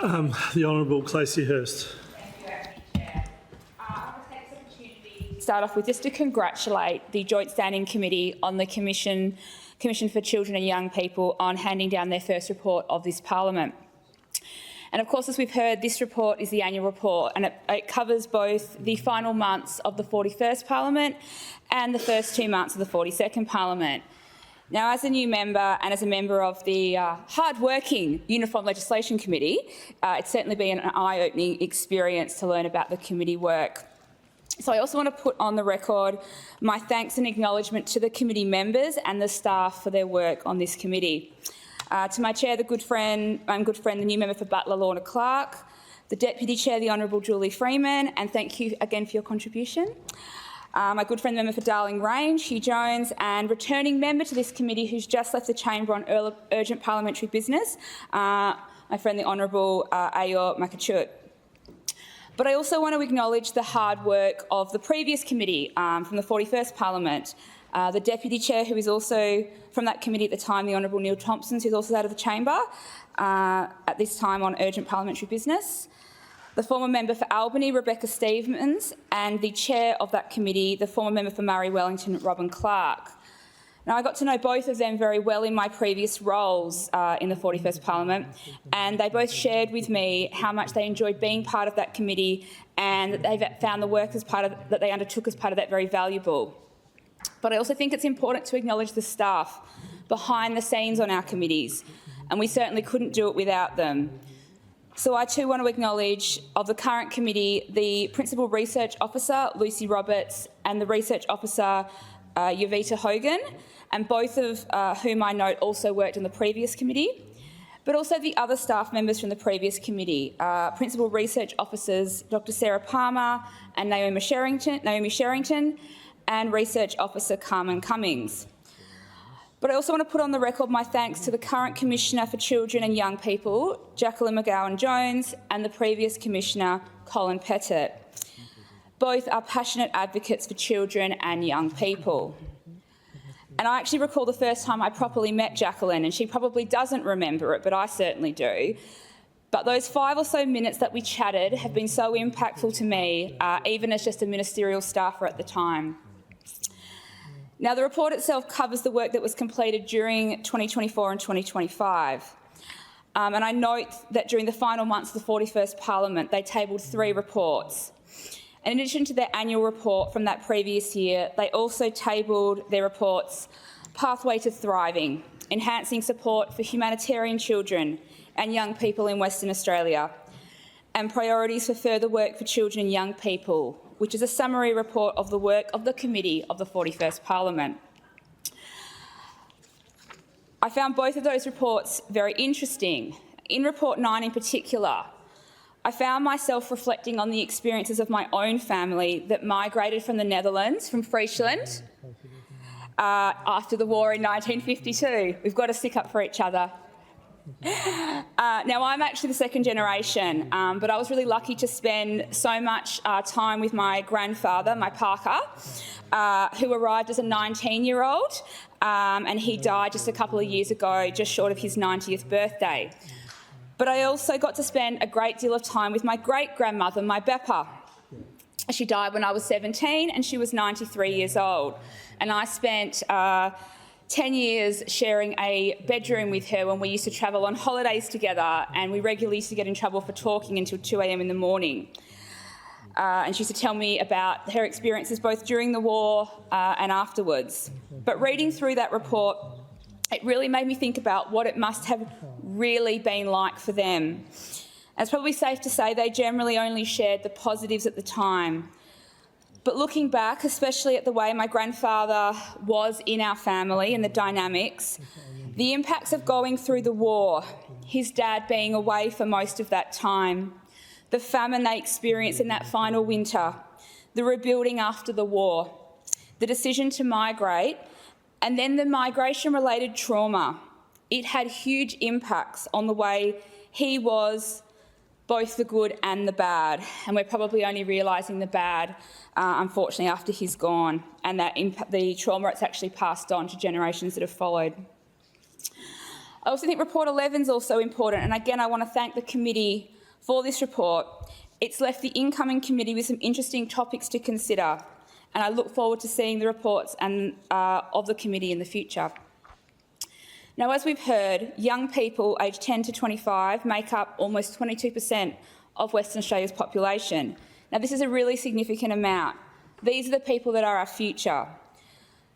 The Honourable Clacey Hurst. Thank you, Acting Chair. I want to take this opportunity to start off with just to congratulate the Joint Standing Committee on the Commission for Children and Young People on handing down their first report of this Parliament. And of course, as we've heard, this report is the annual report, and it covers both the final months of the 41st Parliament and the first 2 months of the 42nd Parliament. Now, as a new member and as a member of the hard-working Uniform Legislation Committee, it's certainly been an eye-opening experience to learn about the committee work. So I also want to put on the record my thanks and acknowledgement to the committee members and the staff for their work on this committee. To my chair, the good friend, the new member for Butler, Lorna Clark, the deputy chair, the Honourable Julie Freeman, and thank you again for your contribution. My good friend, the member for Darling Range, Hugh Jones, and returning member to this committee who's just left the chamber on urgent parliamentary business, my friend, the Honourable Ayor Makachut. But I also want to acknowledge the hard work of the previous committee from the 41st Parliament. The Deputy Chair, who is also from that committee at the time, the Honourable Neil Thompson, who's also out of the chamber at this time on urgent parliamentary business. The former member for Albany, Rebecca Stevens, and the chair of that committee, the former member for Murray Wellington, Robin Clark. Now, I got to know both of them very well in my previous roles in the 41st Parliament, and they both shared with me how much they enjoyed being part of that committee and that they found the work that they undertook as part of that very valuable. But I also think it's important to acknowledge the staff behind the scenes on our committees, and we certainly couldn't do it without them. So I too want to acknowledge of the current committee the Principal Research Officer, Lucy Roberts, and the Research Officer, Yovita Hogan, and both of whom I note also worked on the previous committee, but also the other staff members from the previous committee, Principal Research Officers Dr Sarah Palmer and Naomi Sherrington, and Research Officer Carmen Cummings. But I also want to put on the record my thanks to the current Commissioner for Children and Young People, Jacqueline McGowan-Jones, and the previous Commissioner, Colin Pettit. Both are passionate advocates for children and young people. And I actually recall the first time I properly met Jacqueline, and she probably doesn't remember it, but I certainly do. But those 5 or so minutes that we chatted have been so impactful to me, even as just a ministerial staffer at the time. Now, the report itself covers the work that was completed during 2024 and 2025. And I note that during the final months of the 41st Parliament, they tabled 3 reports. In addition to their annual report from that previous year, they also tabled their reports Pathway to Thriving, Enhancing Support for Humanitarian Children and Young People in Western Australia, and Priorities for Further Work for Children and Young People, which is a summary report of the work of the committee of the 41st Parliament. I found both of those reports very interesting. In Report 9 in particular, I found myself reflecting on the experiences of my own family that migrated from the Netherlands, from Friesland, after the war in 1952. We've got to stick up for each other. Now, I'm actually the second generation, but I was really lucky to spend so much time with my grandfather, my Parker, who arrived as a 19-year-old, and he died just a couple of years ago, just short of his 90th birthday. But I also got to spend a great deal of time with my great-grandmother, my Beppa. She died when I was 17 and she was 93 years old. And I spent 10 years sharing a bedroom with her when we used to travel on holidays together, and we regularly used to get in trouble for talking until 2 a.m. in the morning. And she used to tell me about her experiences both during the war and afterwards. But reading through that report, it really made me think about what it must have really been like for them. And it's probably safe to say they generally only shared the positives at the time. But looking back, especially at the way my grandfather was in our family and the dynamics, the impacts of going through the war, his dad being away for most of that time, the famine they experienced in that final winter, the rebuilding after the war, the decision to migrate, and then the migration-related trauma, it had huge impacts on the way he was, both the good and the bad. And we're probably only realising the bad, unfortunately, after he's gone, and that the trauma it's actually passed on to generations that have followed. I also think Report 11 is also important, and again I want to thank the committee for this report, it's left the incoming committee with some interesting topics to consider, and I look forward to seeing the reports of the committee in the future. Now, as we've heard, young people aged 10 to 25 make up almost 22% of Western Australia's population. Now, this is a really significant amount. These are the people that are our future.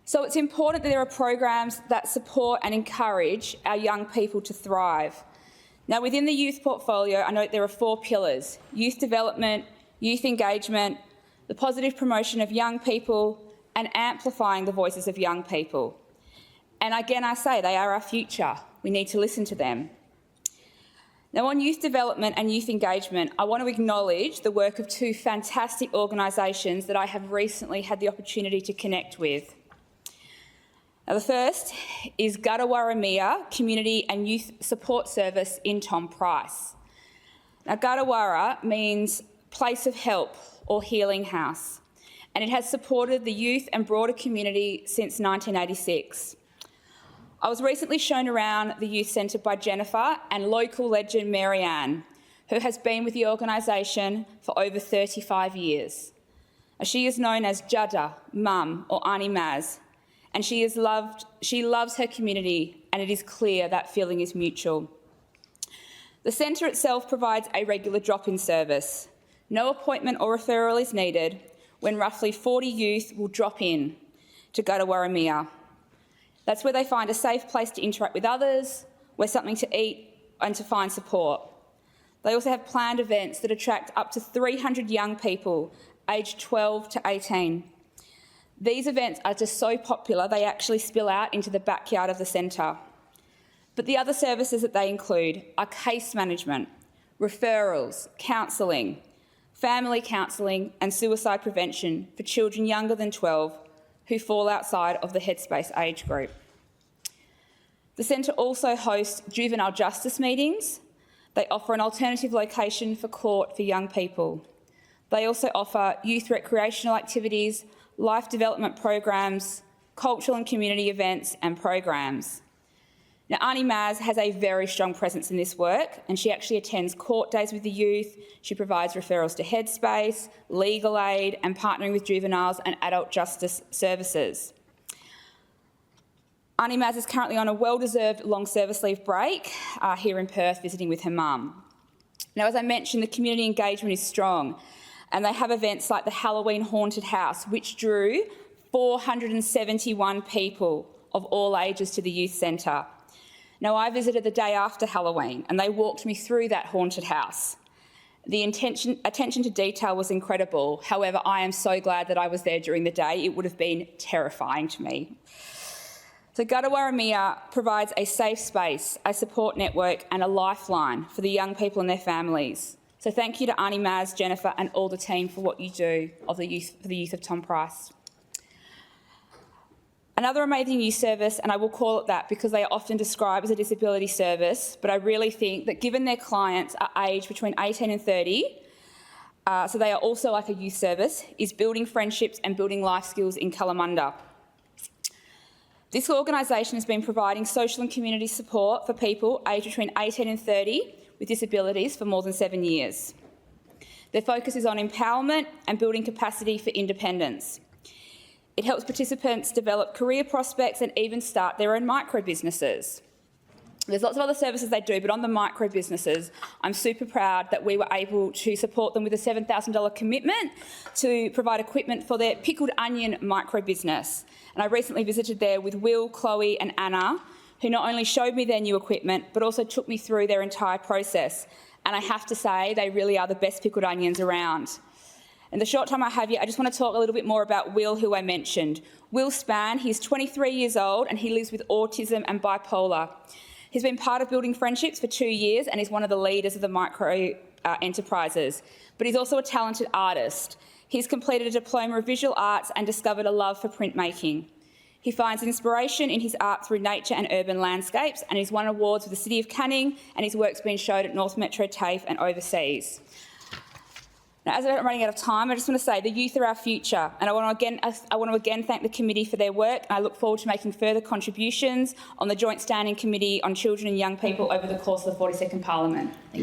So it's important that there are programs that support and encourage our young people to thrive. Now, within the youth portfolio, I note there are 4 pillars: youth development, youth engagement, the positive promotion of young people, and amplifying the voices of young people. And again, I say they are our future. We need to listen to them. Now, on youth development and youth engagement, I want to acknowledge the work of 2 fantastic organisations that I have recently had the opportunity to connect with. Now, the first is Gadawarra Community and Youth Support Service in Tom Price. Now, Gadawarra means place of help or healing house, and it has supported the youth and broader community since 1986. I was recently shown around the youth centre by Jennifer and local legend Marianne, who has been with the organisation for over 35 years. She is known as Judda, Mum or Auntie Maz, and she loves her community, and it is clear that feeling is mutual. The centre itself provides a regular drop-in service. No appointment or referral is needed when roughly 40 youth will drop in to Gadawarra. That's where they find a safe place to interact with others, where something to eat and to find support. They also have planned events that attract up to 300 young people aged 12 to 18. These events are just so popular they actually spill out into the backyard of the centre. But the other services that they include are case management, referrals, counselling, family counselling and suicide prevention for children younger than 12 who fall outside of the Headspace age group. The centre also hosts juvenile justice meetings. They offer an alternative location for court for young people. They also offer youth recreational activities, life development programs, cultural and community events and programs. Now, Auntie Maz has a very strong presence in this work, and she actually attends court days with the youth. She provides referrals to Headspace, legal aid, and partnering with juveniles and adult justice services. Auntie Maz is currently on a well-deserved long service leave break here in Perth, visiting with her mum. Now, as I mentioned, the community engagement is strong, and they have events like the Halloween Haunted House, which drew 471 people of all ages to the youth centre. Now, I visited the day after Halloween, and they walked me through that haunted house. The attention to detail was incredible. However, I am so glad that I was there during the day. It would have been terrifying to me. So Gadawarra provides a safe space, a support network and a lifeline for the young people and their families. So thank you to Auntie Maz, Jennifer and all the team for what you do for the youth of Tom Price. Another amazing youth service, and I will call it that because they are often described as a disability service, but I really think that given their clients are aged between 18 and 30, so they are also like a youth service, is Building Friendships and Building Life Skills in Kalamunda. This organisation has been providing social and community support for people aged between 18 and 30 with disabilities for more than 7 years. Their focus is on empowerment and building capacity for independence. It helps participants develop career prospects and even start their own micro-businesses. There's lots of other services they do, but on the micro-businesses, I'm super proud that we were able to support them with a $7,000 commitment to provide equipment for their pickled onion micro-business. And I recently visited there with Will, Chloe and Anna, who not only showed me their new equipment, but also took me through their entire process. And I have to say, they really are the best pickled onions around. In the short time I have here, I just want to talk a little bit more about Will, who I mentioned. Will Spann, he's 23 years old and he lives with autism and bipolar. He's been part of Building Friendships for 2 years and is one of the leaders of the micro enterprises. But he's also a talented artist. He's completed a diploma of visual arts and discovered a love for printmaking. He finds inspiration in his art through nature and urban landscapes, and he's won awards with the City of Canning, and his work's been showed at North Metro TAFE and overseas. Now, as I'm running out of time, I just want to say the youth are our future, and I want to again thank the committee for their work, and I look forward to making further contributions on the Joint Standing Committee on Children and Young People over the course of the 42nd Parliament. Thank you.